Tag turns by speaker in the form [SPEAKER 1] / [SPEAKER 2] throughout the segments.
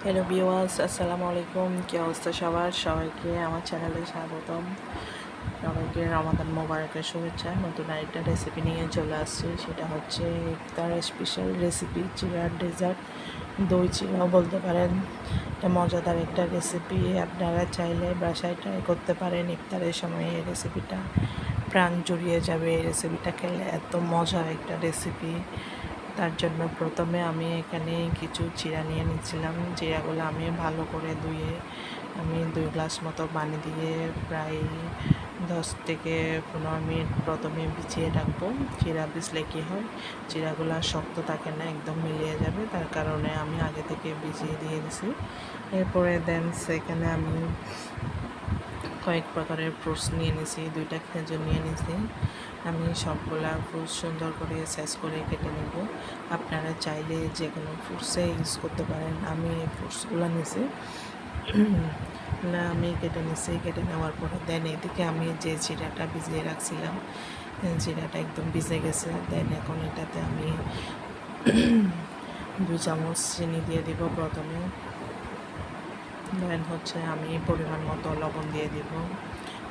[SPEAKER 1] Hello viewers, আসসালামু আলাইকুম। কী অবস্থা সবার? সবাইকে আমার চ্যানেলে স্বাগতম। সবাইকে রমাদান মোবারকের শুভেচ্ছা। নতুন আরেকটা রেসিপি নিয়ে চলে আসছি, সেটা হচ্ছে ইফতার স্পেশাল রেসিপি, চিড়ার ডেজার্ট, দই চিড়াও বলতে পারেন। এটা মজাদার একটা রেসিপি, আপনারা চাইলে বাসায় ট্রাই করতে পারেন। ইফতারের সময় এই রেসিপিটা প্রাণ জুড়িয়ে যাবে। এই রেসিপিটা খেলে এত মজার একটা রেসিপি। তার জন্য প্রথমে আমি এখানে কিছু চিড়া নিয়ে নিচ্ছিলাম। চিড়াগুলো আমি ভালো করে ধুয়ে আমি 2 গ্লাস মতো পানি দিয়ে প্রায় 10 থেকে 15 মিনিট প্রথমে ভিজিয়ে রাখবো। চিড়া ভিজলে কী হয়, চিড়াগুলো শক্ত থাকে না, একদম মিলিয়ে যাবে। তার কারণে আমি আগে থেকে ভিজিয়ে দিয়ে দিছি। এরপরে সেখানে আমি কয়েক প্রকারের ফ্রুটস নিয়ে নিছি, 2টা খেজুর নিয়ে নিছি। আমি সবগুলা ফ্রুটস সুন্দর করে সাইজ করে কেটে নেব। আপনারা চাইলে যে কোনো ফ্রুটসে ইউজ করতে পারেন। আমি এই ফ্রুটসগুলো নিছি না, আমি কেটে নিছি। কেটে নেওয়ার পরে এদিকে আমি যে জিরাটা ভিজিয়ে রাখছিলাম, জিরাটা একদম ভিজে গেছে। এখন এটাতে আমি 2 চামচ চিনি দিয়ে দিব প্রথমে। আমি পরিমাণ মতো লবণ দিয়ে দিব।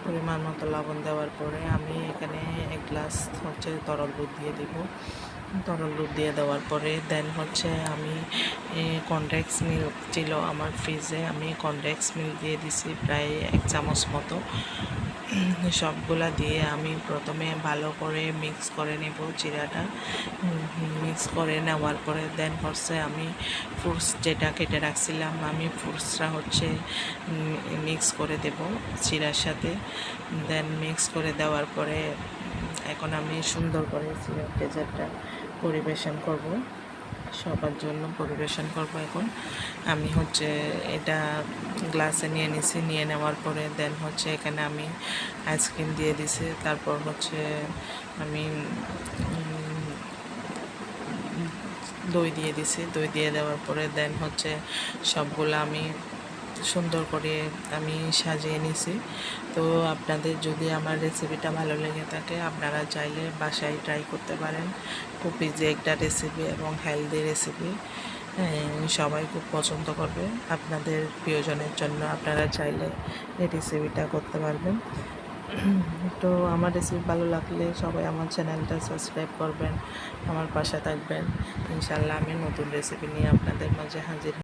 [SPEAKER 1] পরিমাণ মতো লবণ দেওয়ার পরে আমি এখানে 1 গ্লাস তরল দুধ দিয়ে দিব। তরল দুধ দিয়ে দেওয়ার পরে আমি কনডেন্স মিল্ক ছিল আমার ফ্রিজে, আমি কনডেন্স মিল্ক দিয়ে দিছি প্রায় 1 চামচ মতো। সবগুলা দিয়ে আমি প্রথমে ভালো করে মিক্স করে নেব চিড়াটা। মিক্স করে নেওয়ার পরে আমি ফ্রুটস যেটা কেটে রাখছিলাম, আমি ফ্রুটসটা মিক্স করে দেব চিড়ার সাথে। মিক্স করে দেওয়ার পরে এখন আমি সুন্দর করে চিড়ার ডেজার্টটা পরিবেশন করব, সবার জন্য পরিবেশন করব। এখন আমি এটা গ্লাসে নিয়ে নিছি। নিয়ে নেওয়ার পরে এখানে আমি আইসক্রিম দিয়ে দিছি। তারপর আমি দই দিয়ে দিছি। দই দিয়ে দেওয়ার পরে সবগুলো আমি সুন্দর করে আমি সাজিয়ে নিছি। তো আপনাদের যদি আমার রেসিপিটা ভালো লেগে থাকে, আপনারা চাইলে বাসায় ট্রাই করতে পারেন। খুব ইজি একটা রেসিপি এবং হেলদি রেসিপি, সবাই খুব পছন্দ করবে। আপনাদের প্রিয়জনের জন্য আপনারা চাইলে এই রেসিপিটা করতে পারবেন। তো আমার রেসিপি ভালো লাগলে সবাই আমার চ্যানেলটা সাবস্ক্রাইব করবেন, আমার পাশে থাকবেন। ইনশাল্লাহ আমি নতুন রেসিপি নিয়ে আপনাদের মাঝে হাজির